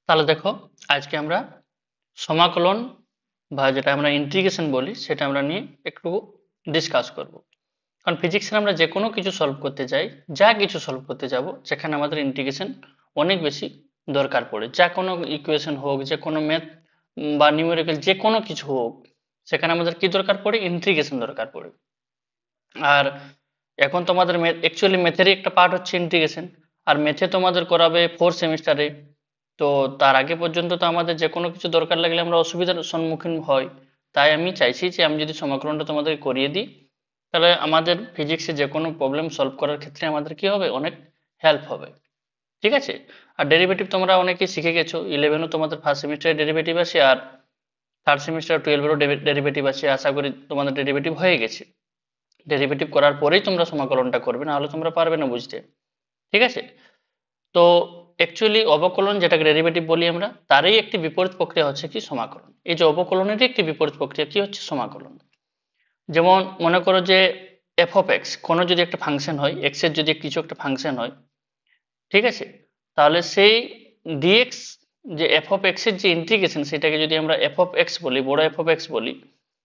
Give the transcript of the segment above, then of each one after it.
তাহলে দেখো, আজকে আমরা সমাকলন বা যেটা আমরা ইন্টিগ্রেশন বলি সেটা আমরা নিয়ে একটু ডিসকাস করব। কারণ ফিজিক্সে আমরা যে কোনো কিছু সলভ করতে যাই, যা কিছু সলভ করতে যাব, সেখানে আমাদের ইন্টিগ্রেশন অনেক বেশি দরকার পড়ে। যা কোনো ইকুয়েশন হোক, যে কোনো ম্যাথ বা নিউমেরিক্যাল যে কোনো কিছু হোক, সেখানে আমাদের কি দরকার পড়ে? ইন্টিগ্রেশন দরকার পড়ে। আর এখন তোমাদের অ্যাকচুয়ালি ম্যাথেরই একটা পার্ট হচ্ছে ইন্টিগ্রেশন। আর ম্যাথে তোমাদের করাবে 4 সেমিস্টারে। তো তার আগে পর্যন্ত তো আমাদের যে কোনো কিছু দরকার লাগলে আমরা অসুবিধার সম্মুখীন হই। তাই আমি চাইছি যে আমি যদি সমাকলনটা তোমাদের করিয়ে দিই, তাহলে আমাদের ফিজিক্সে যে কোনো প্রবলেম সলভ করার ক্ষেত্রে আমাদের কি হবে? অনেক হেল্প হবে। ঠিক আছে? আর ডেরিভেটিভ তোমরা অনেকেই শিখে গেছো। 11ও তোমাদের ফার্স্ট সেমিস্টারে ডেরিভেটিভ আসে, আর থার্ড সেমিস্টার 12-এরও ডেরিভেটিভ আছে। আশা করি তোমাদের ডেরিভেটিভ হয়ে গেছে। ডেরিভেটিভ করার পরেই তোমরা সমাকলনটা করবে, না হলে তোমরা পারবে না বুঝতে। ঠিক আছে? তো অ্যাকচুয়ালি অবকলন, যেটাকে ডেরিভেটিভ বলি আমরা, তারই একটি বিপরীত প্রক্রিয়া হচ্ছে কি? সমাকলন। এই যে অবকলনেরই একটি বিপরীত প্রক্রিয়া কি হচ্ছে? সমাকলন। যেমন মনে করো যে এফ অফ এক্স, কোনো যদি একটা ফাংশন হয়, এক্স এর যদি কিছু একটা ফাংশন হয়, ঠিক আছে, তাহলে সেই ডিএক্স, যে এফ অফ এক্স এর যে ইন্টিগ্রেশন, সেটাকে যদি আমরা এফ অফ এক্স বলি, বড় এফ অফ এক্স বলি,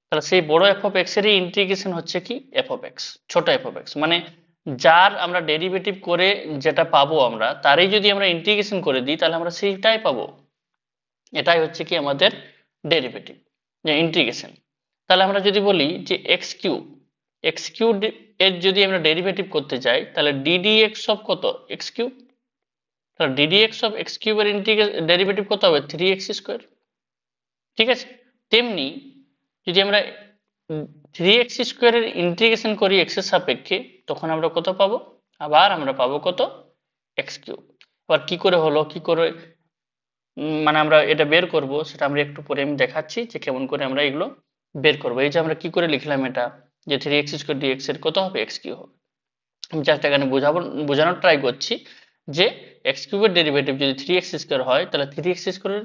তাহলে সেই বড় এফ অফ এক্স এরই ইন্টিগ্রেশন হচ্ছে কি? এফ অফ এক্স, ছোট এফ অফ এক্স। মানে যার আমরা ডেরিভেটিভ করে যেটা পাবো আমরা, তারই যদি আমরা ইন্টিগ্রেশন করে দিই, তাহলে আমরা সেইটাই পাবো। এটাই হচ্ছে কি আমাদের ডেরিভেটিভ, যে ইন্টিগ্রেশন। তাহলে আমরা যদি বলি যে এক্স কিউব এর যদি আমরা ডেরিভেটিভ করতে চাই, তাহলে ডিডি এক্স অফ কত? X cube. তাহলে ডিডি এক্স অফ এক্স কিউবের ডেরিভেটিভ কত হবে? 3x²। ঠিক আছে? তেমনি যদি আমরা 3x² এর ইন্টিগ্রেশন করি এক্স এর সাপেক্ষে, তখন আমরা কত পাবো? আবার আমরা পাবো কত? x³। আবার কি করে হলো, কি করে মানে আমরা এটা বের করব, সেটা আমরা একটু পরে আমি দেখাচ্ছি যে কেমন করে আমরা এগুলো বের করব। এই যে আমরা কি করে লিখলাম এটা, যে 3x² dx এর কত হবে? x³ হবে। আমি জাস্ট এখানে বোঝানোর ট্রাই করছি যে x³ এর ডেরিভেটিভ যদি 3x² হয়, তাহলে 3x² এর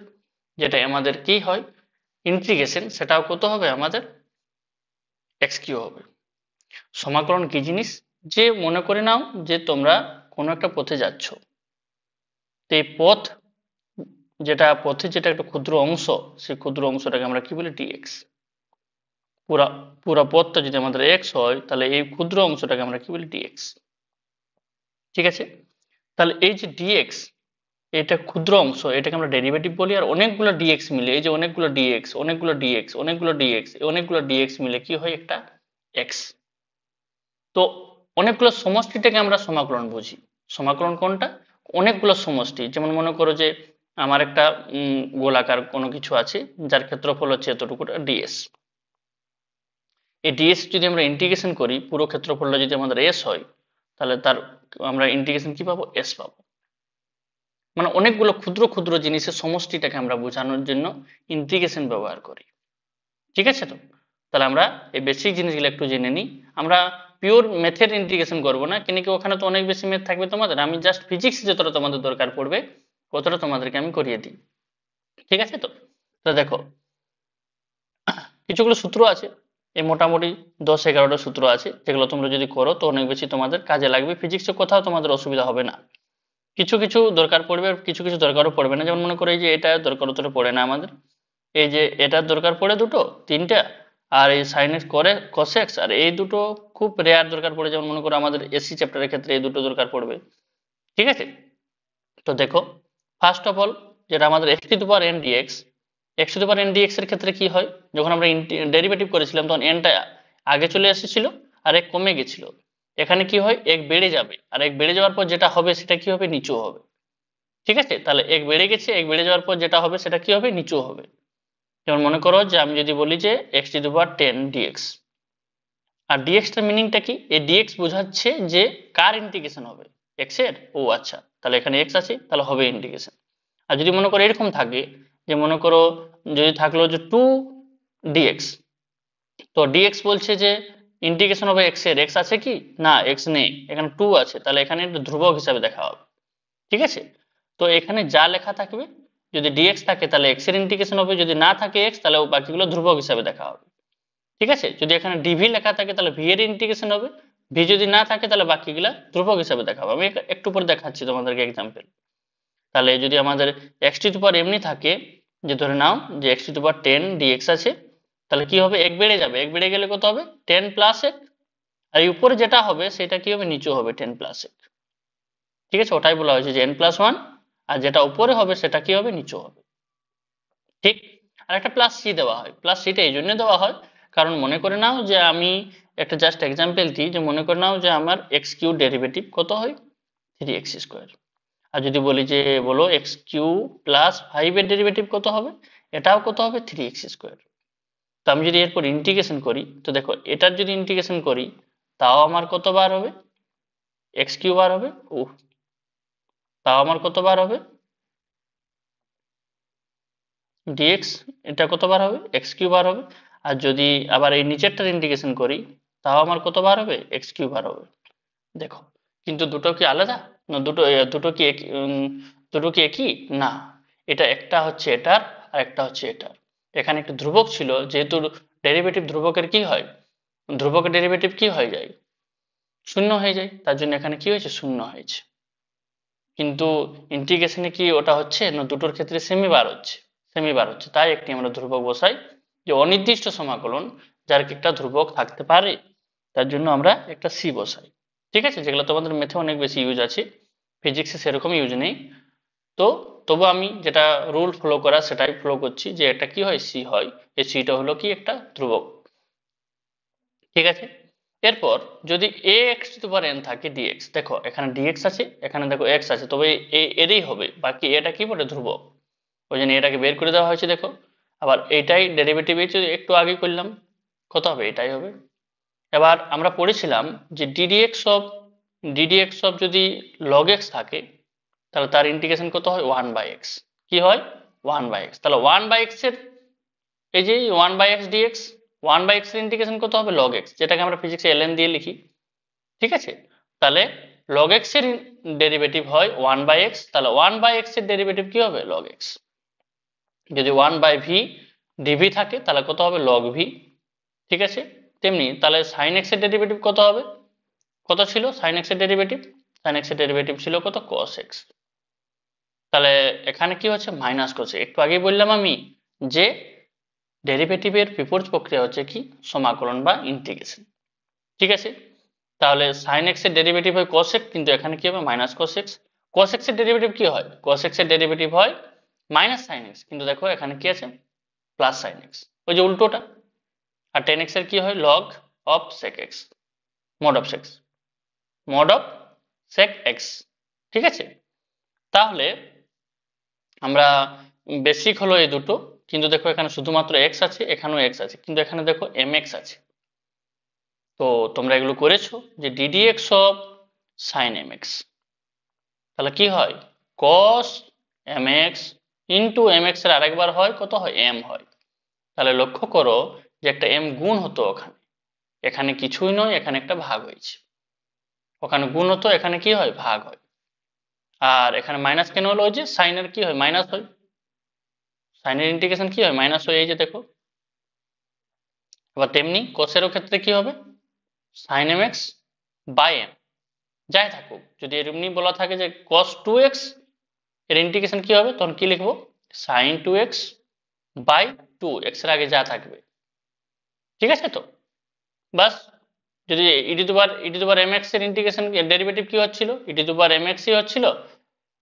যেটা আমাদের কি হয়, ইন্টিগ্রেশন, সেটাও কত হবে? আমাদের x³ হবে। সমাকলন কি জিনিস? যে মনে করে নাও যে তোমরা কোনো একটা পথে যাচ্ছ, তো এই পথে যেটা একটা ক্ষুদ্র অংশ, সেই ক্ষুদ্র অংশটাকে আমরা কি বলি? ডিএক্স। পুরা পুরা পথটা যদি আমাদের এক্স হয়, তাহলে এই ক্ষুদ্র অংশটাকে আমরা কি বলি? ডিএক্স। ঠিক আছে? তাহলে এই যে ডিএক্স, এটা ক্ষুদ্র অংশ, এটাকে আমরা ডেরিভেটিভ বলি। আর অনেকগুলো ডিএক্স মিলে, এই যে অনেকগুলো ডিএক্স, অনেকগুলো ডিএক্স, অনেকগুলো ডিএক্স, অনেকগুলো ডিএক্স মিলে কি হয়? একটা এক্স। তো অনেকগুলো সমষ্টিটাকে আমরা সমাকলন বুঝি। সমাকলন কোনটা? অনেকগুলো সমষ্টি। যেমন মনে করো যে আমার একটা গোলাকার কোনো কিছু আছে, যার ক্ষেত্রফল হচ্ছে এতটুকু, ডিএস। এই ডিএস যদি আমরা ইন্টিগ্রেশন করি, পুরো ক্ষেত্রফলটা যদি আমাদের এস হয়, তাহলে তার আমরা ইন্টিগ্রেশন কি পাবো? এস পাবো। মানে অনেকগুলো ক্ষুদ্র ক্ষুদ্র জিনিসের সমষ্টিটাকে আমরা বোঝানোর জন্য ইন্টিগ্রেশন ব্যবহার করি। ঠিক আছে? তো তাহলে আমরা এই বেসিক জিনিসগুলো একটু জেনে নিই। আমরা পিওর ম্যাথের ইন্টিগ্রেশন করব না, কিন্তু ওখানে তো অনেক বেশি ম্যাথ থাকবে তোমাদের। আমি জাস্ট ফিজিক্স যতটা তোমাদের দরকার পড়বে, ততটা তোমাদেরকে আমি করিয়ে দিই। ঠিক আছে? তো তো দেখো, কিছুগুলো সূত্র আছে, এই মোটামুটি 10-11টা সূত্র আছে, যেগুলো তোমরা যদি করো তো অনেক বেশি তোমাদের কাজে লাগবে। ফিজিক্সে কোথাও তোমাদের অসুবিধা হবে না। কিছু কিছু দরকার পড়বে, আর কিছু কিছু দরকারও পড়বে না। যেমন মনে করো এই যে এটা দরকার অতটা পড়ে না আমাদের। এই যে এটার দরকার পড়ে দুটো তিনটা, আর এই সাইন এক্স করে কসেক্স, আর এই দুটো খুব রেয়ার দরকার পড়ে। যেমন মনে করো আমাদের এসি চ্যাপ্টারের ক্ষেত্রে এই দুটো দরকার পড়বে। ঠিক আছে? তো দেখো, ফার্স্ট অফ অল, যেটা আমাদের x to the power n dx এর ক্ষেত্রে কি হয়? যখন আমরা ডেরিভেটিভ করেছিলাম, তখন এনটা আগে চলে এসেছিল আর এক কমে গেছিল। এখানে কি হয়? এক বেড়ে যাবে, আর এক বেড়ে যাওয়ার পর যেটা হবে সেটা কি হবে? নিচু হবে। ঠিক আছে? তাহলে এক বেড়ে গেছে, এক বেড়ে যাওয়ার পর যেটা হবে সেটা কি হবে? নিচু হবে। যেমন মনে করো যে আমি যদি বলি যে x⁻10 dx, আর dx টার মিনিংটা কি? এই dx বোঝাচ্ছে যে কার ইন্টিগ্রেশন হবে? x এর। ও আচ্ছা, তাহলে এখানে x আছে, তাহলে হবে ইন্টিগ্রেশন। আর যদি মনে করো এরকম থাকে, যে মনে করো যদি থাকলো যে 2 dx, তো dx বলছে যে ইন্টিগ্রেশন হবে x এর। x আছে কি? না, x নেই, এখানে 2 আছে, তাহলে এখানে একটা ধ্রুবক হিসাবে দেখা হবে। ঠিক আছে? তো এখানে যা লেখা থাকবে, যদি dx থাকে তাহলে x এর ইন্টিগ্রেশন হবে, যদি না থাকে x, তাহলে বাকিগুলো ধ্রুবক হিসাবে দেখা হবে। ঠিক আছে? যদি এখানে ডিভি লেখা থাকে, তাহলে ভি এর ইন্টিগ্রেশন হবে। ভি যদি না থাকে, তাহলে বাকিগুলা ধ্রুবক হিসাবে দেখা হবে। আমি একটু পরে দেখাচ্ছি তোমাদেরকে এক্সাম্পল। তাহলে যদি আমাদের এক্স টু দি পাওয়ার এমনি থাকে, যে ধরে নাও যে x to the power 10 dx আছে, তাহলে কি হবে, এক বেড়ে যাবে, এক বেড়ে গেলে কত হবে 10 প্লাস এক, আর এই উপরে যেটা হবে সেটা কি হবে, নিচেও হবে 10 প্লাস এক। ঠিক আছে, ওটাই বলা হয়েছে যে n+1, আর যেটা উপরে হবে সেটা কি হবে, নিচেও হবে। ঠিক। আর একটা প্লাস সি দেওয়া হয়, প্লাস সিটা এই জন্য দেওয়া হয় কারণ মনে করে নাও যে আমি একটা জাস্ট এক্সাম্পল দিই, যে মনে করে নাও যে আমার এক্স কিউ ডেরিভেটিভ কত হয় 3x²। আর যদি বলি যে বলো এক্স কিউ প্লাস 5 এর ডেরিভেটিভ কত হবে, এটাও কত হবে 3x²। তো আমি যদি এরপর ইন্টিগ্রেশন করি, তো দেখো এটার যদি ইন্টিগ্রেশন করি তাও আমার কত বার হবে, x³ বার হবে, ও তাও আমার কত বার হবে dx, এটা কতবার হবে x³ বার হবে। আর যদি আবার এই নিচেরটার ইন্টিগ্রেশন করি তাও আমার কতবার হবে x³ বার হবে। দেখো কিন্তু দুটো কি আলাদা, না দুটো কি দুটো কি একই না, এটা একটা হচ্ছে এটার আর একটা হচ্ছে এটার। এখানে একটা ধ্রুবক ছিল, যেহেতু ডেরিভেটিভ ধ্রুবকের কি হয়, ধ্রুবকের ডেরিভেটিভ কি হয়ে যায়, শূন্য হয়ে যায়, তার জন্য এখানে কি হয়েছে, শূন্য হয়েছে। কিন্তু ইন্টিগ্রেশনে কি ওটা হচ্ছে না, দুটোর ক্ষেত্রে সেমি বার হচ্ছে, সেমি বার হচ্ছে, তাই একটি আমরা ধ্রুবক বসাই, যে অনির্দিষ্ট সমাকলন যার কি একটা ধ্রুবক থাকতে পারে, তার জন্য আমরা একটা সি বসাই। ঠিক আছে, যেগুলো তোমাদের মেথে অনেক বেশি ইউজ আছে, ফিজিক্সে সেরকম ইউজ নেই। তো তবু আমি যেটা রুল ফলো করা সেটাই ফলো করছি, যে এটা কি হয়, সি হয়, এই সিটা হলো কি একটা ধ্রুবক। ঠিক আছে, এরপর যদি a x to the power n থাকে ডিএক্স, দেখো এখানে ডিএক্স আছে, এখানে দেখো এক্স আছে, তবে এরই হবে, বাকি এটা কি বলে, ধ্রুবক, ওই জন্য এটাকে বের করে দেওয়া হয়েছে। দেখো আবার এইটাই ডেরিভেটিভ একটু আগে করলাম, কত হবে, এটাই হবে। এবার আমরা পড়েছিলাম যে ডিডিএক্স অফ যদি লগ এক্স থাকে, তাহলে তার ইন্টিগ্রেশন কত হয় 1/x, কি হয় 1/x, তাহলে 1/x এর এই যে 1/x ডিএক্স, 1/x এর ইন্টিগ্রেশন কত হবে log x, যেটাকে আমরা ফিজিক্সে ln দিয়ে লিখি। ঠিক আছে, তাহলে log x এর ডেরিভেটিভ হয় 1/x, তাহলে 1/x এর ডেরিভেটিভ কি হবে log x। যদি 1/v dv থাকে তাহলে কত হবে log v। ঠিক আছে, তেমনি তাহলে sin x এর ডেরিভেটিভ কত হবে, কত ছিল sin x এর ডেরিভেটিভ, sin x এর ডেরিভেটিভ ছিল কত cos x। তাহলে এখানে কি হচ্ছে মাইনাস করছে, একটু আগেই বললাম আমি যে ডেরিভেটিভের বিপরীত প্রক্রিয়া হচ্ছে কি সমাকলন বা ইন্টিগ্রেশন। ঠিক আছে, তাহলে sin x এর ডেরিভেটিভ হয় cos x, কিন্তু এখানে কি হবে minus cos x। cos x এর ডেরিভেটিভ কি হয়, cos x এর ডেরিভেটিভ হয় মাইনাস sin x, কিন্তু দেখো এখানে কি আছে প্লাস sin x, ওই যে উল্টোটা। আর tan x এর কি হয় log of sec x, mod of sec, mod of sec x। ঠিক আছে, তাহলে আমরা বেসিক হলো এই দুটো, কিন্তু দেখো এখানে শুধুমাত্র x আছে, এখানেও x আছে, কিন্তু এখানে দেখো mx আছে। তো তোমরা এগুলো করেছো যে ddx অফ sin mx, তাহলে কি হয় cos mx ইন্টু mx এর আরেকবার হয় কত হয় m হয়। তাহলে লক্ষ্য করো যে একটা m গুণ হতো ওখানে, এখানে কিছুই নয়, এখানে একটা ভাগ হয়েছে, ওখানে গুণ হতো, এখানে কি হয় ভাগ হয়। আর এখানে মাইনাস কেন হলো, ওই যে সাইনের কি হয় মাইনাস হয়, সাইনের ইন্টিগ্রেশন কি হয় মাইনাস হয়, এই যে দেখো। আবার তেমনি কোসেরও ক্ষেত্রে কি হবে sin mx বাই m, যাই থাকুক, যদি এমনি বলা থাকে যে cos 2x এর ইন্টিগ্রেশন কি হবে, তখন কি লিখবো sin 2x বাই 2 x এর আগে যা থাকবে। ঠিক আছে, তো বাস। যদি e two the power mx এর ইন্টিগ্রেশন ডেরিভেটিভ কি হচ্ছিল, e two the power mx ই হচ্ছিল,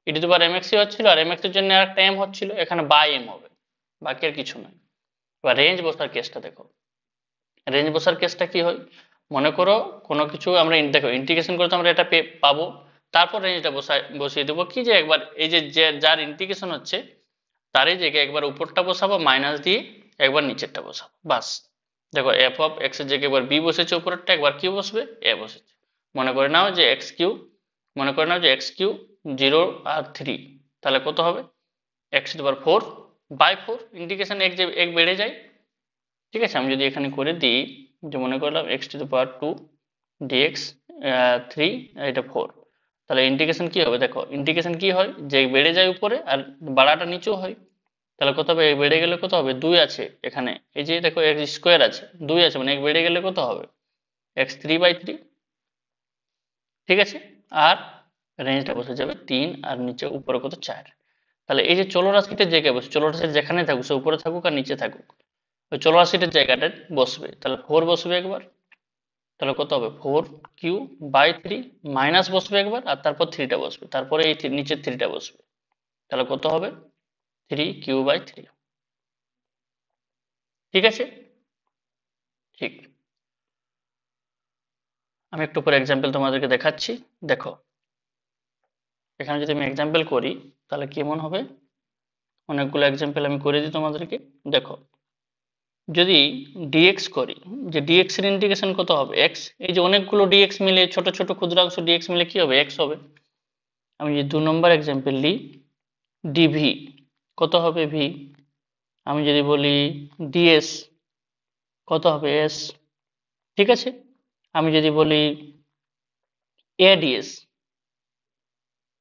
e two the power mx ই হচ্ছিল, আর mx এর জন্য আরেকটা m হচ্ছিল, এখানে বাই m হবে, বাকি আর কিছু নয়। এবার রেঞ্জ বসার কেসটা দেখো, রেঞ্জ বসার কেসটা কি হয়, মনে করো কোনো কিছু আমরা দেখো ইন্টিগ্রেশন করতে আমরা এটা পাবো, তারপর রেঞ্জটা বসিয়ে দেবো কি, যে একবার এই যে যার ইন্টিগ্রেশন হচ্ছে তার এই জায়গায় একবার উপরটা বসাবো মাইনাস দিয়ে, একবার নিচেরটা বসাবো, বাস। দেখো এফ অফ এক্স এর জায়গায় একবার বি বসেছে উপরেরটা, একবার কিউ বসবে, এ বসেছে। মনে করে নাও যে এক্স কিউ, মনে করে নাও যে এক্স কিউ 0 আর 3, তাহলে কত হবে x to the power 4/4, integration এক বেড়ে যায়। ঠিক আছে, আমি যদি এখানে করে দিই যে মনে করলাম x to the power 2 dx 3, এটা 4, তাহলে ইন্টিগ্রেশন কি হবে, দেখো ইন্টিগ্রেশন কি হয় যে বেড়ে যায় উপরে আর বাড়াটা নিচেও হয়, তাহলে কত হবে এক বেড়ে গেলে কত হবে 2 আছে এখানে, এই যে দেখো এক্স স্কোয়ার আছে 2 আছে, মানে এক বেড়ে গেলে কত হবে x3/3। ঠিক আছে, আর রেঞ্জটা বসে যাবে 3, আর নিচে উপরে কত 4। তাহলে এই যে চলরাশিটার জায়গায় বসে, চলরাশি যেখানে থাকুক, সে উপরে থাকুক আর নিচে থাকুক, ওই চলরাশিটার জায়গাটা বসবে। তাহলে 4 বসবে একবার, তাহলে কত হবে 4 কিউ/3, মাইনাস বসবে একবার আর তারপর 3টা বসবে, তারপরে এই নিচের 3টা বসবে। তাহলে কত হবে 3 কিউ/3। ঠিক আছে? ঠিক। আমি একটু পরে এক্সাম্পল তোমাদেরকে দেখাচ্ছি। দেখো এখানে যদি আমি এক্সাম্পল করি তাহলে কেমন হবে, অনেকগুলো এক্সাম্পল আমি করে দিই তোমাদেরকে। দেখো যদি dx করি, যে dx এর ইন্টিগ্রেশন কত হবে x, এই যে অনেকগুলো dx মিলে, ছোট ছোট ক্ষুদ্রাংশ dx মিলে কি হবে x হবে। আমি যদি 2 নম্বর এক্সাম্পল নিই, dv কত হবে v। আমি যদি বলি ds কত হবে s। ঠিক আছে? আমি যদি বলি ads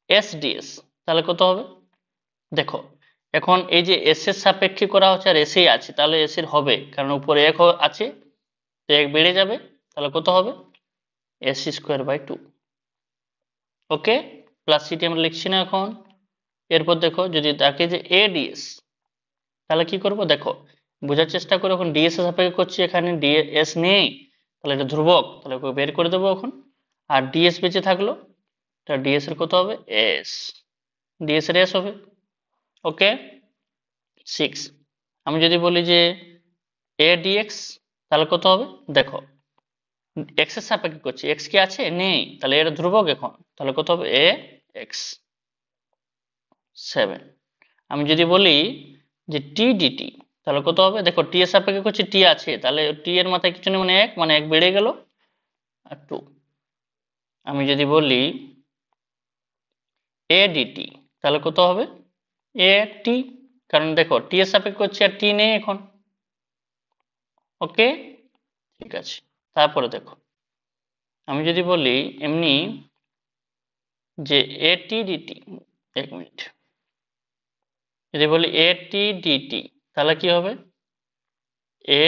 sds তাহলে কত হবে। দেখো এখন এই যে s এর সাপেক্ষে করা হচ্ছে আর s এই আছে, তাহলে s এর হবে, কারণ উপরে এক আছে তো এক বেড়ে যাবে, তাহলে কত হবে s²/2। ওকে, প্লাস সিটি আমরা লিখছি না এখন। এরপর দেখো যদি তাকে যে ads, তাহলে কি করব, দেখো বোঝার চেষ্টা করো, এখন ds এর সাপেক্ষে করছি, এখানে ds নেই, তাহলে এটা ধ্রুবক, তাহলে ওকে বের করে দেবো এখন। আর ds বেঁচে থাকলো, তাহলে ds এর কত হবে s, ds এর s হবে। ওকে 6। আমি যদি বলি যে adx তাহলে কত হবে, দেখো x এর সাপেক্ষে করছি, x কি আছে নেই, তাহলে এটা ধ্রুবক এখন, তাহলে কত হবে ax 7। আমি যদি বলি যে t dt তাহলে কত হবে, দেখো t এর সাপেক্ষে করছি, t আছে, তাহলে t এর মাথায় কিছু নেই মানে 1, মানে 1 বেড়ে গেল আর 2। আমি যদি বলি a dt তাহলে কত হবে at, কারণ দেখো t এর সাপেক্ষে করছি আর t নেই এখন। ওকে ঠিক আছে, তারপরে দেখো আমি যদি বলি এমনি যে at dt, এক মিনিট, যদি বলি at dt তাহলে কি হবে a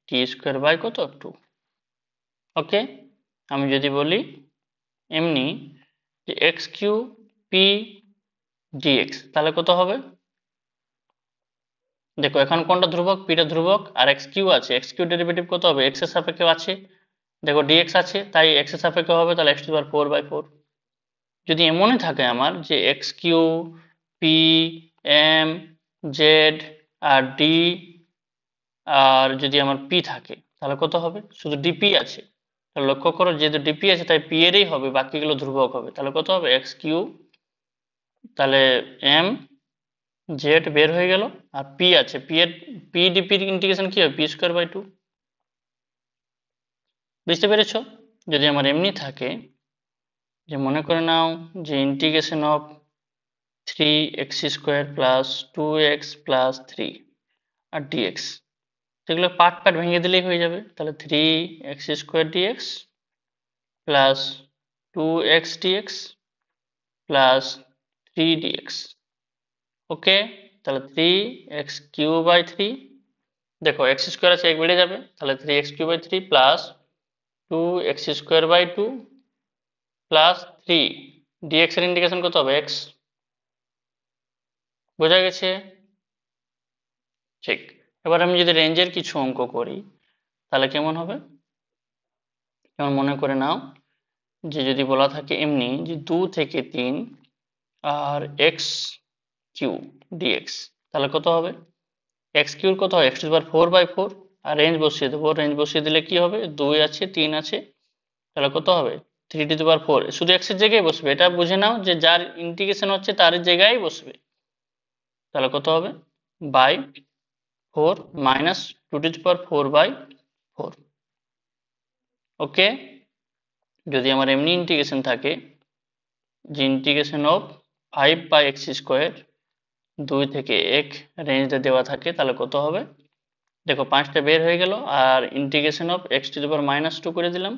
t² কত 2। ওকে, আমি যদি বলি এমনি যে x³ p dx তাহলে কত হবে, দেখো এখন কোনটা ধ্রুবক, p টা ধ্রুবক আর x³ আছে, x³ ডেরিভেটিভ কত হবে x এর সাপেক্ষে আছে, দেখো dx আছে তাই x এর সাপেক্ষে হবে, তাহলে x⁴/4। যদি এমনই থাকে আমার যে x³ p m z আর d, আর যদি আমার p থাকে তাহলে কত হবে, শুধু dp আছে, তাহলে লক্ষ্য করো যেহেতু dp আছে তাই p এরই হবে, বাকিগুলো ধ্রুবক হবে, তাহলে কত হবে x³ তাহলে m z বের হয়ে গেল আর p আছে, p এর p dp এর ইন্টিগ্রেশন কি হবে p²/2। বুঝতে পেরেছো? যদি আমার এমনি থাকে যে মনে করে নাও যে integration of 3x² plus 2x plus 3 আর dx, সেগুলো পার্ট পার্ট ভেঙে দিলেই হয়ে যাবে, তাহলে 3x² dx plus 2x dx plus 3 dx। Okay, তাহলে 3x³ দেখো x² আছে 1 বেড়ে যাবে, তাহলে 3x³ plus 2x²/2 plus 3 dx এর ইন্টিগ্রেশন কত হবে x। বোঝা গেছে? ঠিক। এবার আমি যদি রেঞ্জের কিছু অঙ্ক করি তাহলে কেমন হবে, যেমন মনে করে নাও যে যদি বলা থাকে এমনি যে 2 থেকে 3 আর x³ dx তাহলে কত হবে, x³ কত হয় x⁴/4, আর রেঞ্জ বসিয়ে দেবো, রেঞ্জ বসিয়ে দিলে কি হবে 2 আছে 3 আছে, তাহলে কত হবে 3⁴, শুধু x এর জায়গায় বসবে, এটা বুঝে নাও যে যার ইন্টিগ্রেশন হচ্ছে তার জায়গায় বসবে, তাহলে কত হবে বাই 4 মাইনাস 2⁴/4। ওকে, যদি আমার এমনি ইন্টিগ্রেশন থাকে যে ইন্টিগ্রেশন অফ 5/x², 2 থেকে 1 রেঞ্জটা দেওয়া থাকে, তাহলে কত হবে, দেখো 5টা বের হয়ে গেল আর ইন্টিগ্রেশন অফ x⁻² করে দিলাম,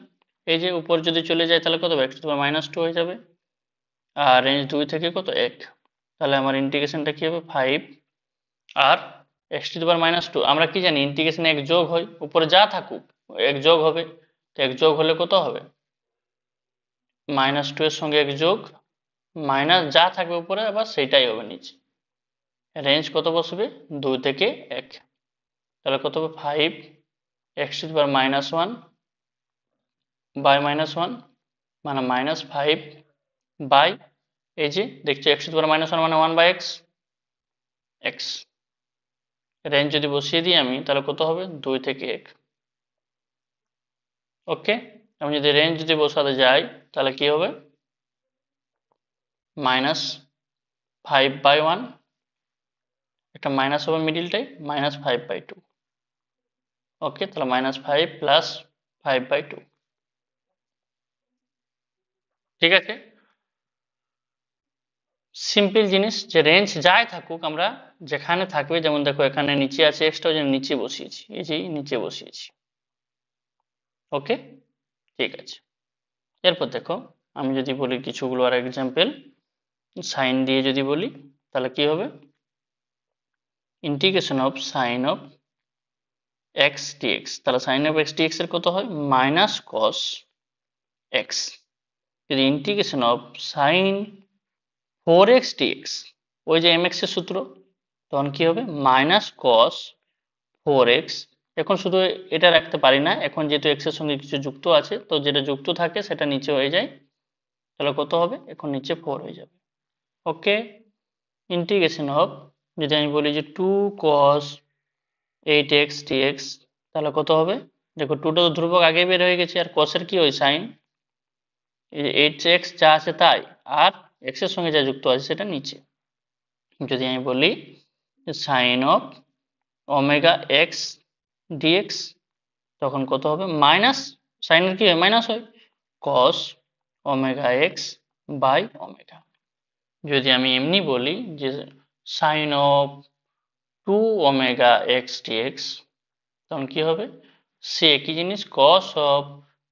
এই যে উপর যদি চলে যায় তাহলে কত হবে x⁻² হয়ে যাবে, আর রেঞ্জ 2 থেকে কত 1, তাহলে আমার ইন্টিগ্রেশনটা কি হবে 5 আর x⁻², আমরা কি জানি ইন্টিগ্রেশন 1 যোগ হয়, উপরে যা থাকুক 1 যোগ হবে, তো 1 যোগ হলে কত হবে -2 এর সঙ্গে 1 যোগ মাইনাস যা থাকবে উপরে আবার সেটাই হবে নিচে, রেঞ্জ কত বসবে 2 থেকে 1, তাহলে কত হবে 5 x to the power -1 by -1 মানে -5 বাই এই যে দেখছো x টু দি পাওয়ার -1 মানে 1 বাই x রেঞ্জ যদি বসিয়ে দিই আমি তাহলে কত হবে 2 থেকে 1। ওকে, আমি যদি রেঞ্জ যদি বসাতে যাই তাহলে কি হবে -5/1, একটা মাইনাস হবে মিডিলটাই, -5/2। ওকে, তাহলে -5 প্লাস 5/2। ঠিক আছে, সিম্পল জিনিস যে রেঞ্জ যাই থাকুক আমরা যেখানে থাকবে, যেমন দেখো এখানে নিচে আছে এক্সটা, ওই জন্য নিচে বসিয়েছি, এই যে নিচে বসিয়েছি। ওকে, ঠিক আছে। এরপর দেখো আমি যদি বলি কিছুগুলো আর এক্সাম্পল সাইন দিয়ে যদি বলি তাহলে কি হবে, integration of sine of x dx, তাহলে সাইন অফ এক্স ডিএক্স এর কত হয় মাইনাস কস এক্স। যদি integration of sine 4x dx, ওই যে mx এর সূত্র, তখন কি হবে মাইনাস কস 4x। এখন শুধু এটা রাখতে পারি না, এখন যেহেতু x এর সঙ্গে কিছু যুক্ত আছে তো যেটা যুক্ত থাকে সেটা নিচে হয়ে যায়, তাহলে কত হবে এখন নিচে 4 হয়ে যাবে। ওকে, ইন্টিগ্রেশন অফ যদি আমি বলি যে 2 cos 8x dx, তাহলে কত হবে, দেখো 2টা তো ধ্রুবক আগে বের হয়ে গেছে, আর cos এর কি হয় সাইন, এই যে 8x যা আছে তাই, আর x এর সঙ্গে যা যুক্ত আছে সেটা নিচে। যদি আমি বলি sine of omega x dx, তখন কত হবে মাইনাস, সাইনের কি হয় মাইনাস হয়, cos omega x by omega. যদি আমি এমনি বলি যে sine of 2 omega x dx, তখন কি হবে সে একই জিনিস কস অফ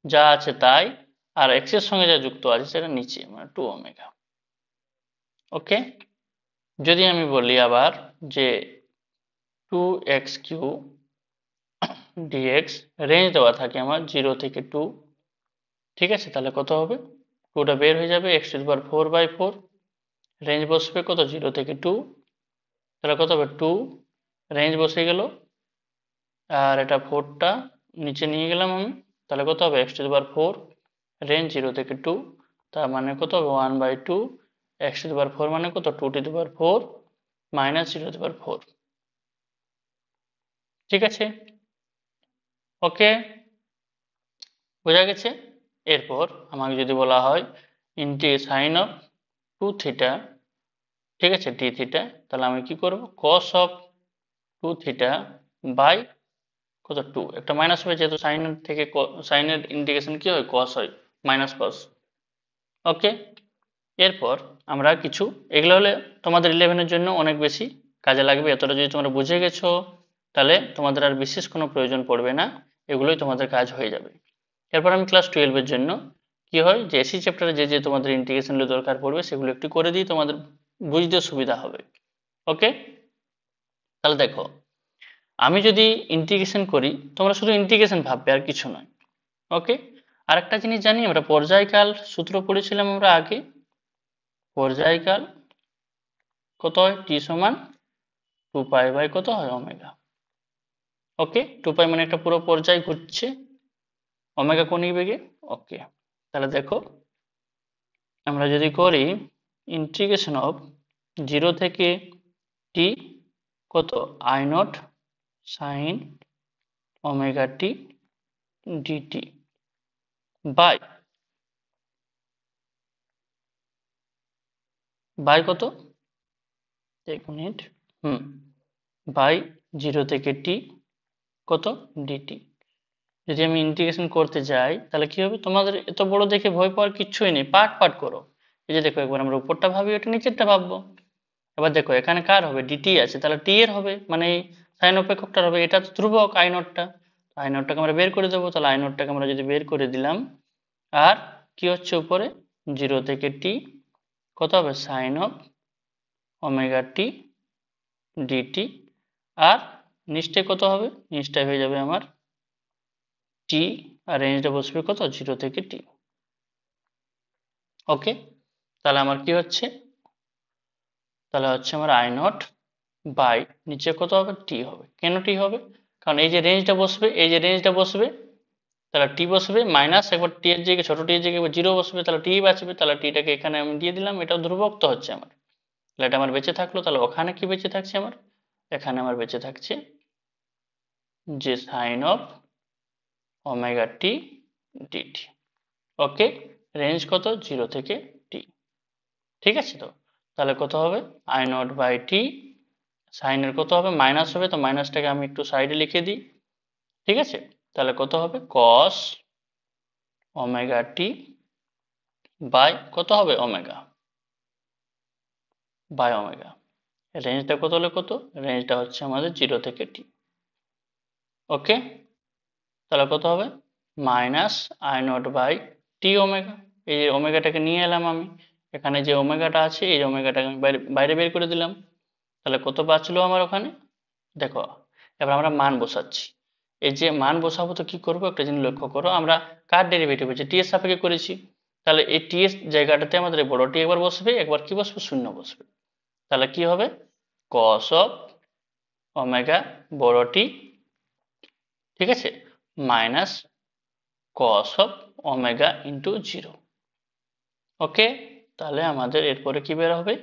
যা আছে তাই, আর এক্স এর সঙ্গে যা যুক্ত আছে সেটা নিচে মানে 2 ওমেগা। ওকে, যদি আমি বলি আবার যে 2x³ dx, রেঞ্জ দেওয়া থাকে আমার 0 থেকে 2, ঠিক আছে, তাহলে কত হবে 2টা বের হয়ে যাবে x⁴/4, রেঞ্জ বসবে কত 0 থেকে 2, তাহলে কত হবে 2, রেঞ্জ বসে গেল, আর এটা 4টা নিচে নিয়ে গেলাম আমি, তাহলে কত হবে x⁴, রেঞ্জ 0 থেকে 2, তার মানে কত হবে 1/2, x⁴ মানে কত 2⁴ মাইনাস 0⁴। ঠিক আছে, ওকে, বোঝা গেছে। এরপর আমাকে যদি বলা হয় সাইন অফ 2 থিটা, ঠিক আছে ডি থিটা, তাহলে আমি কি করব কস অফ 2 থিটা বাই কত 2, একটা মাইনাস হবে যেহেতু সাইন থেকে সাইনের ইন্টিগ্রেশন কি হয় কস হয়, মাইনাস কস। ওকে, এরপর আমরা কিছু, এগুলো হলে তোমাদের 11-এর জন্য অনেক বেশি কাজে লাগবে, এতটা যদি তোমরা বুঝে গেছো তাহলে তোমাদের আর বিশেষ কোনো প্রয়োজন পড়বে না, এগুলোই তোমাদের কাজ হয়ে যাবে। এরপর আমি ক্লাস 12-এর জন্য কি হয় যে এসি চ্যাপ্টারে যে যে তোমাদের ইন্টিগ্রেশনগুলো দরকার পড়বে সেগুলো একটু করে দিই, তোমাদের বুঝতে সুবিধা হবে। ওকে, তাহলে দেখো আমি যদি ইন্টিগ্রেশন করি তোমরা শুধু ইন্টিগ্রেশন ভাববে আর কিছু নয়। ওকে, আরেকটা জিনিস জানি আমরা পর্যায়কাল সূত্র পড়েছিলাম আমরা আগে, পর্যায়কাল কত হয় টি সমান 2π/, কত হয় ওমেগা। ওকে, 2π মানে একটা পুরো পর্যায় ঘুরছে, ওমেগা কৌণিক বেগে। ওকে, তাহলে দেখো আমরা যদি করি ইন্টিগ্রেশন অফ 0 থেকে টি কত I0 sine omega T dt by কত, এক মিনিট, বাই 0 থেকে টি কত ডিটি। যদি আমি ইন্টিগ্রেশন করতে যাই তাহলে কি হবে, তোমাদের এত বড় দেখে ভয় পাওয়ার কিচ্ছুই নেই, পার্ট পার্ট করো। এই যে দেখো একবার আমরা উপরটা ভাবি ওটা নিচেরটা ভাববো। এবার দেখো এখানে কার হবে ডিটি আছে, তাহলে টি এর হবে মানে সাইন অপেক্ষকটার হবে, এটা তো ধ্রুবক I0টা, I0টাকে আমরা বের করে দেবো, তাহলে I0টাকে আমরা যদি বের করে দিলাম, আর কি হচ্ছে উপরে 0 থেকে টি কত হবে sine of omega T dT, আর নিচটায় কত হবে, নিচটায় হয়ে যাবে আমার টি, আর রেঞ্জটা বসবে কত 0 থেকে টি। ওকে, তাহলে আমার কি হচ্ছে, তাহলে হচ্ছে আমার I0 বাই নিচে কত হবে টি হবে। কেন টি হবে? কারণ এই যে রেঞ্জটা বসবে, এই যে রেঞ্জটা বসবে, তাহলে টি বসবে মাইনাস, একবার টি এর জায়গায় ছোট টি এর জায়গায় জিরো বসবে, তাহলে টি বাঁচবে, তাহলে টিটাকে এখানে আমি দিয়ে দিলাম, এটাও ধ্রুবক তো হচ্ছে আমার, তাহলে এটা আমার বেঁচে থাকলো। তাহলে ওখানে কি বেঁচে থাকছে আমার? এখানে আমার বেঁচে থাকছে যে sine of omega T dt. Okay, range কত? 0 থেকে টি। ঠিক আছে তো? তাহলে কত হবে? আই নট বাই টি, সাইনের কত হবে? মাইনাস হবে, তো মাইনাসটাকে আমি একটু সাইডে লিখে দিই। ঠিক আছে, তাহলে কত হবে? কস ওমেগা টি বাই কত হবে? Omega by omega. রেঞ্জটা কত হলে কত? রেঞ্জটা হচ্ছে আমাদের 0 থেকে টি। ওকে, তাহলে কত হবে? Minus I not by t omega. এই যে ওমেগাটাকে নিয়ে এলাম আমি, এখানে যে ওমেগাটা আছে এই ওমেগাটাকে আমি বাইরে বাইরে বের করে দিলাম। তাহলে কত বাঁচলো আমার ওখানে? দেখো, এবার আমরা মান বসাচ্ছি। এই যে মান বসাবো তো কি করবো, একটা জিনিস লক্ষ্য করো, আমরা কার ডেরিভেটিভ হচ্ছে টি এর সাপেক্ষে করেছি, তাহলে এই টি এর জায়গাটাতে আমাদের এই বড় টি একবার বসবে, একবার কি বসবে? শূন্য বসবে। তাহলে কি হবে? কস অফ ওমেগা বড় টি, ঠিক আছে, minus cos of omega into 0। ওকে, তাহলে আমাদের এরপরে কি বের হবে?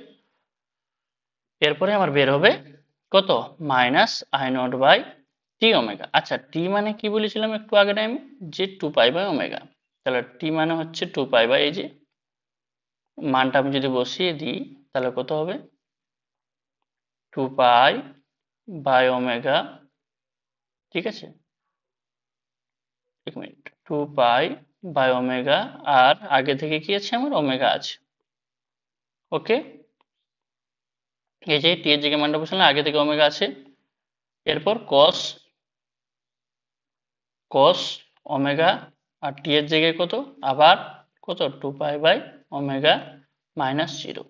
এরপরে আমার বের হবে কত? Minus I not by t omega. আচ্ছা, টি মানে কি বলেছিলাম একটু আগে টাইমে? যে 2 পাই বাই ওমেগা। তাহলে টি মানে হচ্ছে 2 পাই বাই, এই যে মানটা আমি যদি বসিয়ে দিই তাহলে কত হবে? 2 পাই বাই ওমেগা, ঠিক আছে, এক মিনিট, 2 পাই বাই ওমেগা, আর আগে থেকে কি আছে আমার? ওমেগা আছে। ওকে, এই যে টি এর জায়গায় মানটা বসালাম, আগে থেকে ওমেগা আছে। এরপর কস কস ওমেগা, আর টি এর জায়গায় কত? আবার কত? 2 পাই বাই ওমেগা মাইনাস 0।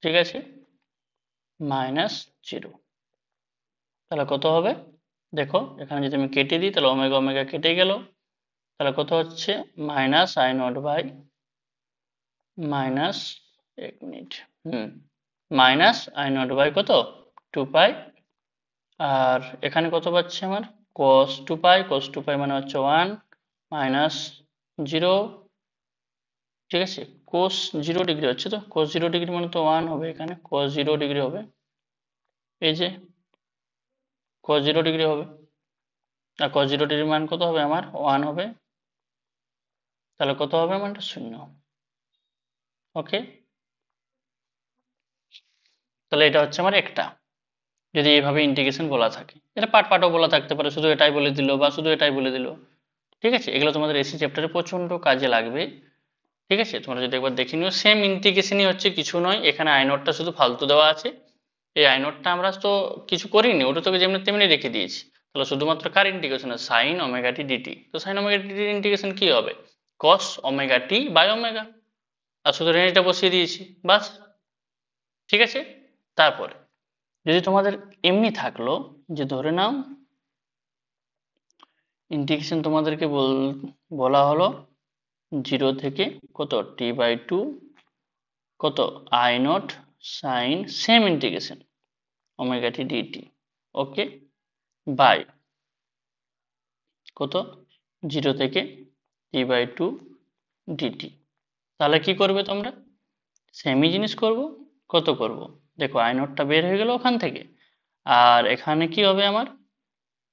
ঠিক আছে, মাইনাস 0। তাহলে কত হবে? দেখো, এখানে যদি আমি কেটে দিই তাহলে ওমেগা ওমেগা কেটে গেল, তাহলে কত হচ্ছে? Minus I not by minus, এক minute, minus I not by কত? 2 পাই, আর এখানে কত পাচ্ছি আমার? cos 2 পাই, cos 2 পাই মানে হচ্ছে 1 মাইনাস 0। ঠিক আছে, cos 0 ডিগ্রি হচ্ছে, তো cos 0 ডিগ্রি মানে তো 1 হবে, এখানে cos 0 ডিগ্রি হবে, এই যে cos 0 ডিগ্রি হবে, আর cos 0 ডিগ্রির মান কত হবে আমার? 1 হবে। তাহলে কত হবে মানটা? 0। ওকে, তাহলে এটা হচ্ছে আমার একটা, যদি এইভাবে ইন্টিগ্রেশন বলা থাকে। এটা পার্ট পার্টও বলা থাকতে পারে, শুধু এটাই বলে দিল বা শুধু এটাই বলে দিল। ঠিক আছে, এগুলো তোমাদের এসি চ্যাপ্টারে প্রচন্ড কাজে লাগবে। ঠিক আছে, তোমরা যদি একবার দেখে নিও, সেম ইন্টিগ্রেশনই হচ্ছে, কিছু নয়, এখানে আই নটটা শুধু ফালতু দেওয়া আছে। এই আই নটটা আমরা তো কিছু করিনি, ওটা তোকে যেমনি তেমনি রেখে দিয়েছি। তাহলে শুধুমাত্র কার ইন্টিগ্রেশন? সাইন ওমেগা টি ডিটি। তো সাইন ওমেগা টি ইন্টিগ্রেশন কি হবে? Cos omega T by omega, আর শুধু রেঞ্জটা বসিয়ে দিয়েছি, বাস। ঠিক আছে, তারপরে যদি তোমাদের এমনি থাকলো যে ধরে নাও ইন্টিগ্রেশন তোমাদেরকে বলা হলো 0 থেকে কত? t/2 কত? I naught sine same integration omega T dt. Okay, by কত? 0 থেকে t/2 ডিটি। তাহলে কি করবে তোমরা? সেমই জিনিস করব। কত করব? দেখো, আই নটটা বের হয়ে গেল ওখান থেকে, আর এখানে কি হবে আমার?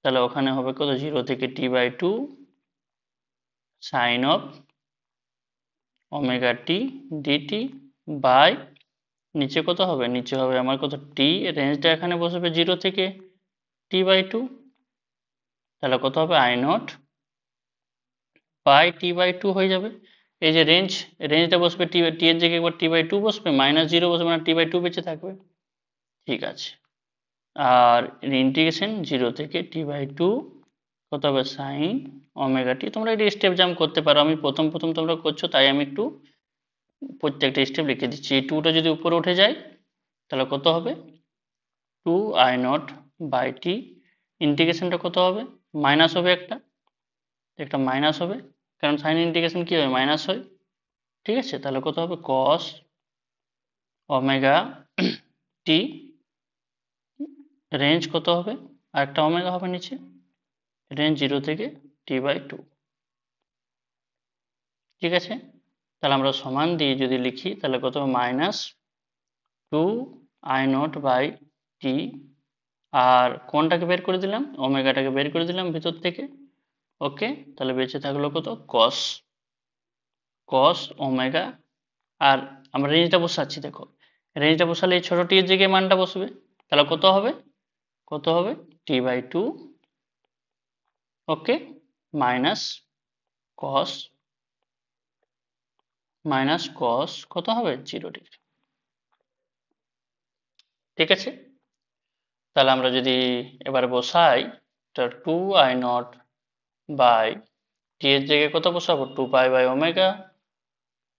তাহলে ওখানে হবে কত? 0 থেকে t/2 sine of omega T dt by, নিচে কত হবে? নিচে হবে আমার কত? টি, রেঞ্জটা এখানে বসবে 0 থেকে t/2, তাহলে কত হবে? আই নট বাই t/2 হয়ে যাবে। এই যে রেঞ্জটা বসবে টি, টি এর জায়গায় একবার t/2 বসবে, মাইনাস 0 বসবে, মানে t/2 বেঁচে থাকবে। ঠিক আছে, আর ইন্টিগ্রেশন 0 থেকে t/2 কত হবে? সাইন ওমেগা টি। তোমরা এটা স্টেপ জাম্প করতে পারো, আমি প্রথম প্রথম তোমরা করছো তাই আমি একটু প্রত্যেকটা স্টেপ লিখে দিচ্ছি। এই টুটা যদি উপরে উঠে যায় তাহলে কত হবে? 2 i0 বাই টি, ইন্টিগ্রেশনটা কত হবে? মাইনাস হবে, একটা একটা মাইনাস হবে, কারণ সাইন ইন্টিগ্রেশন কি হয়? মাইনাস হয়। ঠিক আছে, তাহলে কত হবে? কস ওমেগা টি, রেঞ্জ কত হবে, আর একটা ওমেগা হবে নিচে, রেঞ্জ 0 থেকে t/2। ঠিক আছে, তাহলে আমরা সমান দিয়ে যদি লিখি তাহলে কত হবে, -2I0/t, আর কোনটাকে বের করে দিলাম, ওমেগাটাকে বের করে দিলাম ভিতর থেকে। ওকে, তাহলে বেঁচে থাকলো কত, cos ওমেগা। আর আমরা রেঞ্জটা বসাচ্ছি, দেখো রেঞ্জটা বসালে এই ছোট টি এর জায়গায় মানটা বসবে, তাহলে কত হবে, t/2। ওকে, মাইনাস cos কত হবে, 0 ডিগ্রি। ঠিক আছে, তাহলে আমরা যদি এবার বসাই, তাহলে 2I0/t এর জায়গায় কত বসাবো, 2π/ওমেগা,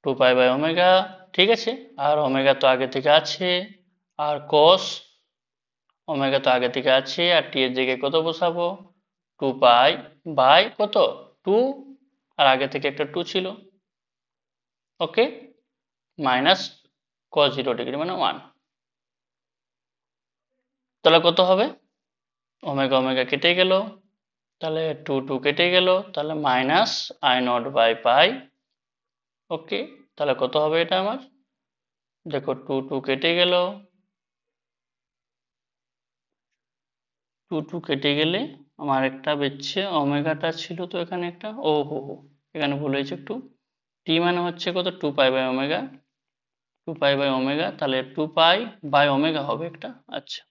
2π/ওমেগা। ঠিক আছে, আর ওমেগা তো আগে থেকে আছে, আর cos ওমেগা তো আগে থেকে আছে, আর টি এর জায়গায় কত বসাবো, 2π/কত, 2, আর আগে থেকে একটা 2 ছিল। ওকে, মাইনাস cos 0 ডিগ্রি মানে 1। তাহলে কত হবে, ওমেগা ওমেগা কেটে গেল, তাহলে 2 2 কেটে গেল, তাহলে -I0/π। ওকে, তাহলে কত হবে এটা আমার, দেখো 2 2 কেটে গেল, 2 2 কেটে গেলে আমার একটা বেঁচছে, ওমেগাটা ছিল তো এখানে একটা, ও হো হো, এখানে ভুল হয়েছে একটু, টি মানে হচ্ছে কত, 2π/ওমেগা, 2π/ওমেগা, তাহলে 2π/ওমেগা হবে একটা, আচ্ছা,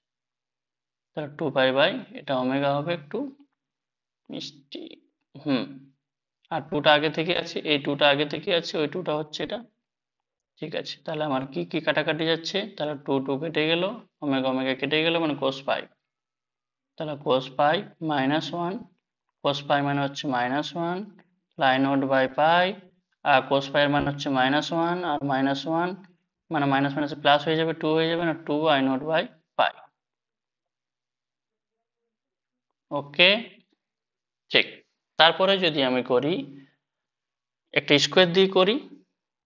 তাহলে 2π/ এটা ওমেগা হবে একটু মিষ্টি, হুম, আর 2টা আগে থেকে আছে, এই 2টা আগে থেকে আছে, ওই 2টা হচ্ছে এটা। ঠিক আছে, তাহলে আমার কি কি কাটাকাটি যাচ্ছে, তাহলে 2 2 কেটে গেল, ওমেগা ওমেগা কেটে গেল, মানে cos π, তাহলে cos π -1, cos π মানে হচ্ছে -1, I0/π, আর cos π এর মান হচ্ছে -1, আর -1 মানে মাইনাস মাইনাসে প্লাস হয়ে যাবে, 2 হয়ে যাবে না, 2I0/π। ওকে, ঠিক। তারপরে যদি আমি করি, একটা স্কোয়ার দিয়ে করি,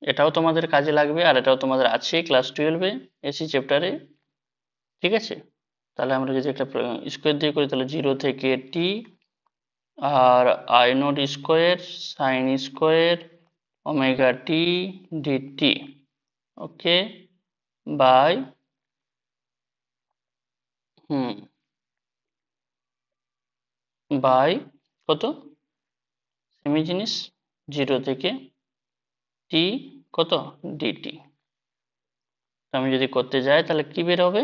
এটাও তোমাদের কাজে লাগবে, আর এটাও তোমাদের আছে ক্লাস 12-এ এসি চ্যাপ্টারে। ঠিক আছে, তাহলে আমরা যদি একটা স্কোয়ার দিয়ে করি, তাহলে 0 থেকে টি, আর I0² sine square omega T dt, okay, by, hmm, by কত, সেমি জিনিস, 0 থেকে টি কত, ডিটি। আমি যদি করতে যাই তাহলে কি বের হবে,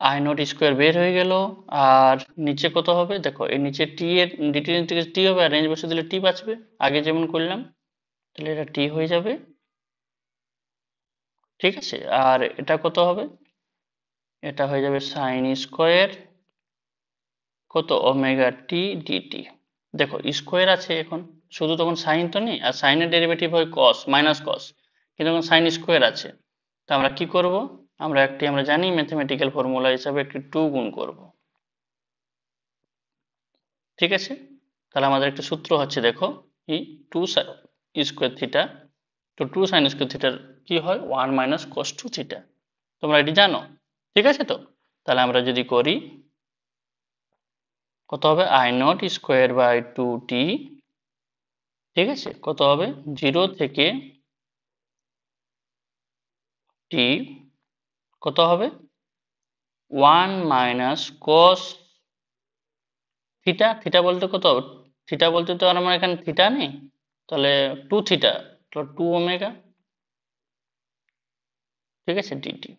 I0² বের হয়ে গেল, আর নিচে কত হবে, দেখো এই নিচে টি এর ডিটি থেকে টি হবে, আর রেঞ্জ বসে দিলে টি বাঁচবে, আগে যেমন করলাম, তাহলে এটা টি হয়ে যাবে। ঠিক আছে, আর এটা কত হবে, এটা হয়ে যাবে সাইন স্কোয়ার কত, ওমেগা টি ডিটি। দেখো স্কোয়ার আছে এখন, শুধু তখন সাইন তো নেই, আর সাইনের ডেরিভেটিভ হয় কস, মাইনাস কস, কিন্তু এখন সাইন স্কোয়ার আছে, তো আমরা কি করব, আমরা জানি ম্যাথমেটিক্যাল ফর্মুলা হিসাবে একটি 2 গুণ করব। ঠিক আছে, তাহলে আমাদের একটা সূত্র হচ্ছে, দেখো এই 2 স্কোয়ার থিটা, তো 2 সাইন স্কোয়ার থিটার কি হয়, 1 মাইনাস কস 2 থিটা, তোমরা এটি জানো। ঠিক আছে, তো তাহলে আমরা যদি করি, কত হবে, I0² / 2t। ঠিক আছে, কত হবে, 0 থেকে t কত হবে, 1 মাইনাস cos থিটা, থিটা বলতে কত, থিটা বলতে তো আর আমার এখানে থিটা নেই, তাহলে 2 থিটা, তো 2 ওমেগা। ঠিক আছে, ডিটি,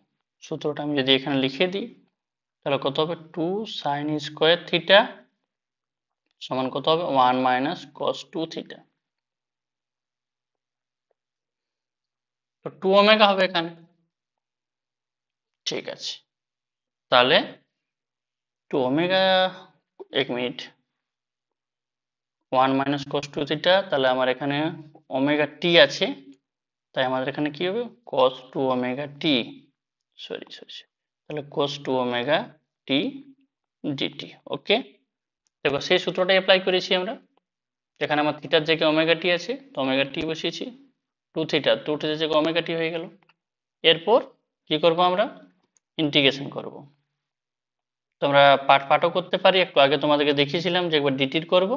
সূত্রটা আমি যদি এখানে লিখে দিই, তাহলে কত হবে, 2 সাইন স্কোয়ার থিটা সমান কত হবে, 1 মাইনাস cos 2 থিটা, তো 2 ওমেগা হবে এখানে। ঠিক আছে, তাহলে 2 omega, 1 minute, 1 minus cos 2 theta, তাহলে আমার এখানে ওমেগা টি আছে, তাই আমাদের এখানে কি হবে, cos 2 ওমেগা টি, সরি সরি, তাহলে cos 2 ওমেগা টি ডিটি। ওকে, দেখো সেই সূত্রটাই অ্যাপ্লাই করেছি আমরা, এখানে আমার থিটার জায়গায় ওমেগা টি আছে, তো ওমেগা টি বসিয়েছি, 2 থিটার জায়গায় ওমেগা টি হয়ে গেল। এরপর কি করব আমরা ইন্টিগ্রেশন করব। তোমরা পাঠও করতে পারি, একটু আগে তোমাদেরকে দেখিয়েছিলাম যে একবার ডিটির করব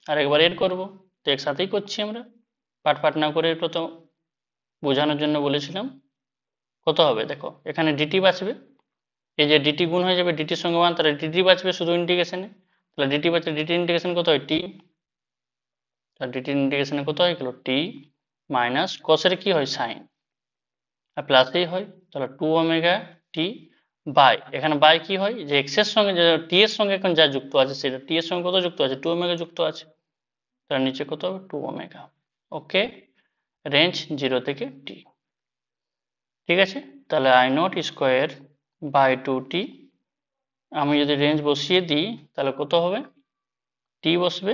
আর একবার এর করব, তো একসাথেই করছি আমরা। পাঠ না করে প্রথম বোঝানোর জন্য বলেছিলাম। কত হবে দেখো, এখানে ডিটি বাঁচবে, এই যে ডিটি গুণ হয়ে যাবে ডিটির সঙ্গে 1, তাহলে ডিটি বাঁচবে শুধু ইন্টিগ্রেশনে, তাহলে ডিটি বাঁচবে, ডিটি ইন্টিগ্রেশন কত হয় টি, তাহলে ডিটি ইন্টিগ্রেশনে কত হয়ে গেল টি মাইনাস কসের কি হয় সাইন, আর প্লাসেই হয়, তাহলে 2 ওমেগা টি বাই, এখানে বাই কি হয় যে এক্স এর সঙ্গে যে টি এর সঙ্গে এখন যা যুক্ত আছে সেটা টি এর সঙ্গে কত যুক্ত আছে 2 ওমেগা যুক্ত আছে, তার নিচে কত হবে 2 ওমেগা। ওকে, রেঞ্জ 0 থেকে টি। ঠিক আছে, তাহলে I naught square by 2t, আমি যদি রেঞ্জ বসিয়ে দিই তাহলে কত হবে টি বসবে,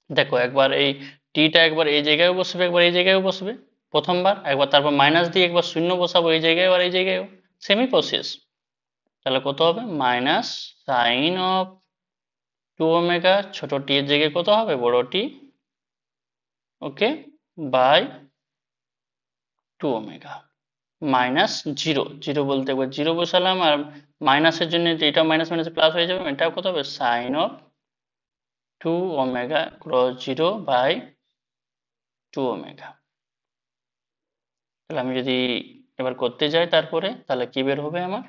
দেখো একবার এই টিটা একবার এই জায়গায় বসবে একবার এই জায়গায় বসবে প্রথমবার, একবার তারপর মাইনাস দিয়ে একবার শূন্য বসাবো এই জায়গায় আর এই জায়গায়ও, সেমই প্রসেস। তাহলে কত হবে মাইনাস সাইন অফ 2 ওমেগা, ছোট টি এর জায়গায় কত হবে বড় টি, ওকে, বাই 2 ওমেগা মাইনাস 0, 0 বলতে একবার 0 বসালাম, আর মাইনাসের জন্য এটা মাইনাস মাইনাস প্লাস হয়ে যাবে, এটাও কত হবে sine of 2 omega cross 0 by 2 omega. তাহলে আমি যদি এবার করতে যাই তারপরে, তাহলে কি বের হবে আমার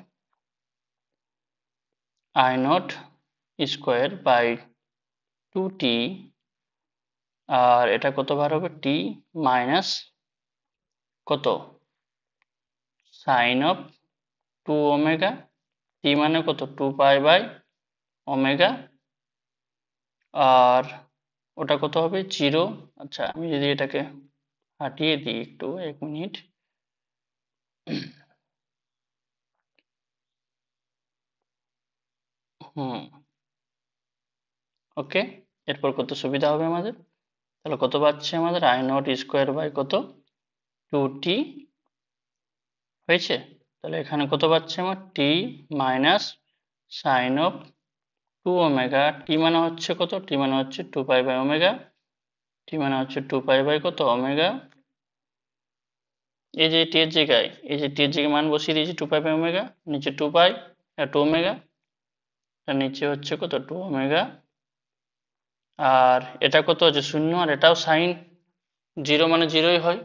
I naught square by 2t, আর এটা কতবার হবে টি মাইনাস কত সাইন অফ 2 ওমেগা, টি মানে কত 2 পাই বাই ওমেগা, আর ওটা কত হবে 0। আচ্ছা আমি যদি এটাকে হাটিয়ে দিই একটু 1 মিনিট, হুম, ওকে, এরপর কত সুবিধা হবে আমাদের, তাহলে কত পাচ্ছে আমাদের আই নট স্কোয়ার বাই কত 2t হয়েছে, তাহলে এখানে কত পাচ্ছে আমার টি minus sine of 2 omega, t মানে হচ্ছে কত, টি মানে হচ্ছে 2 পাই বাই ওমেগা, টি মানে হচ্ছে 2 পাই বাই কত ওমেগা, এই যে টি এর জায়গায় এই যে টি এর জায়গায় মান বসিয়ে দিয়েছি 2 পাই বাই ওমেগা, নিচে 2 পাই 2 ওমেগা, তার নিচে হচ্ছে কত 2 ওমেগা, আর এটা কত আছে শূন্য, আর এটাও সাইন 0 মানে 0ই হয়,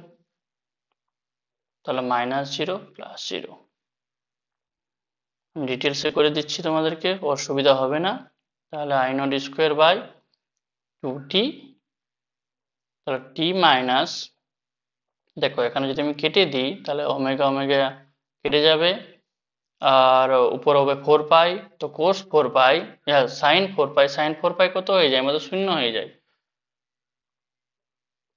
তাহলে মাইনাস 0 প্লাস 0। ডিটেলসে করে দিচ্ছি তোমাদেরকে, অসুবিধা হবে না। তাহলে I naught square by 2t, তাহলে টি মাইনাস, দেখো এখানে যদি আমি কেটে দিই তাহলে ওমেগা ওমেগা কেটে যাবে, আর উপর হবে 4 পাই, তো কোস 4 পাই সাইন 4 পাই, সাইন 4 পাই কত হয়ে যায় আমাদের শূন্য হয়ে যায়,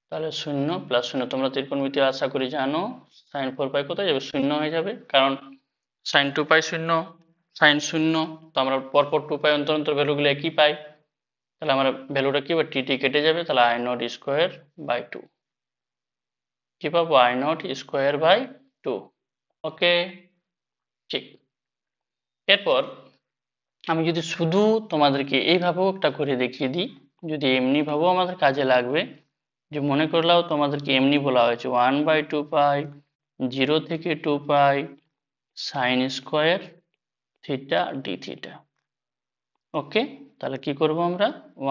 তাহলে শূন্য প্লাস শূন্য, তোমরা ত্রিকোণমিতি আশা করি জানো, সাইন 4 পাই কোথায় যাবে শূন্য হয়ে যাবে, কারণ সাইন 2 পাই শূন্য, সাইন শূন্য, তো আমরা পরপর 2 পাই অন্তর অন্তর ভ্যালুগুলো একই পাই, তাহলে আমার ভ্যালুটা কি হবে টি কেটে যাবে, তাহলে আই নট স্কোয়ার বাই 2, কি পাবো আই নট স্কোয়ার বাই 2। ওকে, ঠিক। এরপর আমি যদি শুধু তোমাদেরকে এইভাবেও একটা করে দেখিয়ে দিই, যদি এমনি ভাবেও আমাদের কাজে লাগবে, যে মনে করলাও তোমাদেরকে এমনি বলা হয়েছে 1/2 পাই 0 থেকে 2 pi sine square theta d theta. Okay, তাহলে কি করব আমরা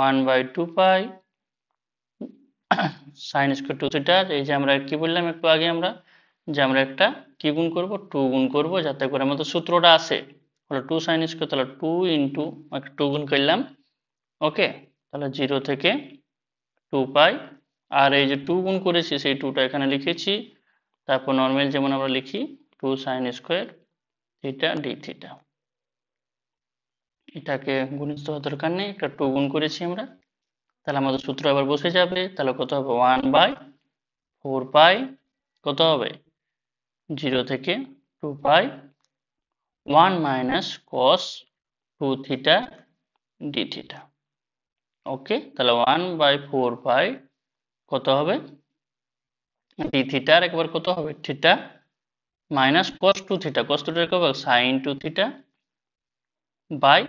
1/2 পাই সাইন স্কোয়ার 2 থিটা, এই যে আমরা কি বললাম একটু আগে আমরা, যে আমরা একটা কি গুণ করব 2 গুণ করব, যাতে করে আমাদের সূত্রটা আসে হলো 2 সাইন স্কোয়ার, তাহলে 2 ইন্টু 2 গুণ করলাম, ওকে, তাহলে 0 থেকে 2 পাই, আর এই যে 2 গুণ করেছি সেই 2টা এখানে লিখেছি, তারপর নর্মাল যেমন আমরা লিখি 2 sign square theta d theta, এটাকে গুণিত হওয়ার দরকার নেই, একটা 2 গুণ করেছি আমরা, তাহলে আমাদের সূত্র আবার বসে যাবে, তাহলে কত হবে 1/4 পাই কত হবে 0 থেকে 2 pi 1 minus cos 2 theta d theta. Okay, তাহলে 1/4 পাই কত হবে ডি থিটা, আর একবার কত হবে থিটা মাইনাস কস 2 থিটা, কস 2 থিটা কত সাইন 2 থিটা বাই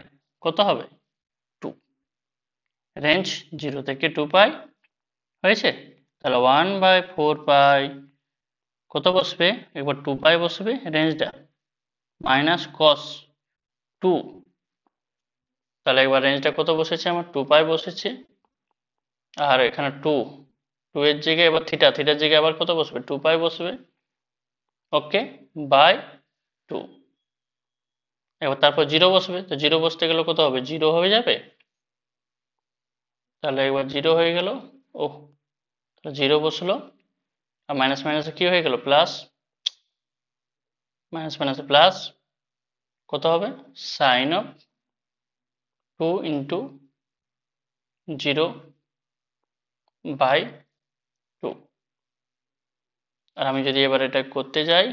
কত হবে 2, রেঞ্জ 0 থেকে 2 পাই হয়েছে, তাহলে 1/4 পাই কত বসবে, একবার 2 পাই বসবে রেঞ্জটা মাইনাস কস 2, তাহলে একবার রেঞ্জটা কত বসেছে আমার 2 পাই বসেছে, আর এখানে 2 এর জায়গায় এবার থিটার জায়গায় আবার কত বসবে 2 পাই বসবে, ওকে, বাই 2। এবার তারপর 0 বসবে, তো 0 বসতে গেলে কত হবে, 0 হয়ে যাবে, তাহলে একবার 0 হয়ে গেল, ও 0 বসলো, আর মাইনাস মাইনাসে কি হয়ে গেল প্লাস, মাইনাস মাইনাসে প্লাস, কত হবে সাইন অফ 2 ইন্টু 0 বাই 2। আর আমি যদি এবার এটা করতে যাই,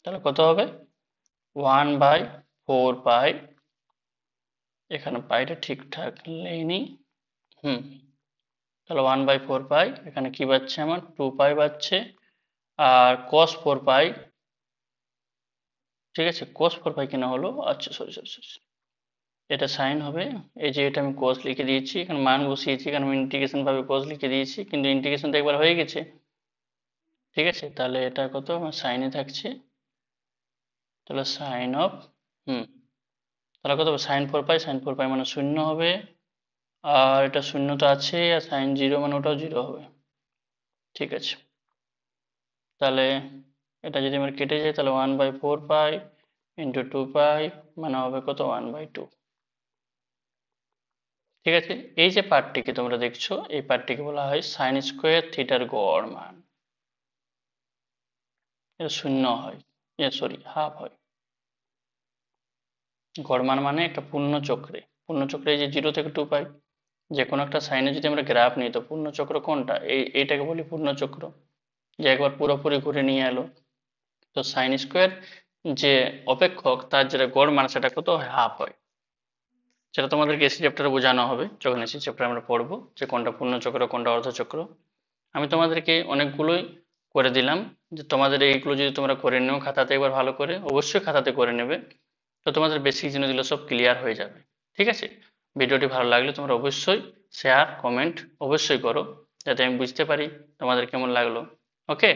তাহলে কত হবে 1/4 পাই, এখানে পাইটা ঠিকঠাক লেইনি, তাহলে 1/4 পাই, এখানে কি পাচ্ছে আমার 2 পাই পাচ্ছে, আর cos 4 পাই, ঠিক আছে, cos 4 পাই কেন হলো, আচ্ছা সরি সরি সরি, এটা সাইন হবে, এই যে এটা আমি cos লিখে দিয়েছি, এখানে মান বসিয়েছি, এখানে আমি ইন্টিগ্রেশন ভাবে cos লিখে দিয়েছি, কিন্তু ইন্টিগ্রেশন তো একবার হয়ে গেছে, ঠিক আছে, তাহলে এটা কত আমার সাইনে থাকছে, তাহলে সাইন অফ, তাহলে কত হবে সাইন 4 পাই, সাইন 4 পাই মানে 0 হবে, আর এটা 0 তো আছে, আর সাইন 0 মানে ওটাও 0 হবে, ঠিক আছে, তাহলে এটা যদি আমার কেটে যায়, তাহলে 1/4 পাই ইন্টু 2 পাই মানে হবে কত 1/2, ঠিক আছে। এই যে পার্টটিকে তোমরা দেখছো, এই পার্টটিকে বলা হয় সাইন স্কোয়ার থিটার গড় মান, এটা 0 হয়, সরি হাফ হয়, গড় মান মানে একটা পূর্ণচক্রে এই যে 0 থেকে 2 পাই, যে কোনো একটা সাইনে যদি আমরা গ্রাফ নিই, তো পূর্ণচক্র কোনটা, এইটাকে বলি পূর্ণচক্র, যে একবার পুরোপুরি ঘুরে নিয়ে এলো, তো সাইন স্কোয়ার যে অপেক্ষক তার যেটা গড় মান সেটা কত হয়, হাফ হয়, সেটা তোমাদেরকে এসি চ্যাপ্টারে বোঝানো হবে, যখন এসি চ্যাপ্টারে আমরা পড়বো যে কোনটা পূর্ণচক্র কোনটা অর্ধচক্র। আমি তোমাদেরকে অনেকগুলোই করে দিলাম, যে তোমাদের এইগুলো যদি তোমরা করে নেও খাতাতে একবার ভালো করে, অবশ্যই খাতাতে করে নেবে, তো তোমাদের বেসিক জিনিসগুলো সব ক্লিয়ার হয়ে যাবে, ঠিক আছে। ভিডিওটি ভালো লাগলে তোমরা অবশ্যই শেয়ার কমেন্ট অবশ্যই করো, যাতে আমি বুঝতে পারি তোমাদের কেমন লাগলো, ওকে।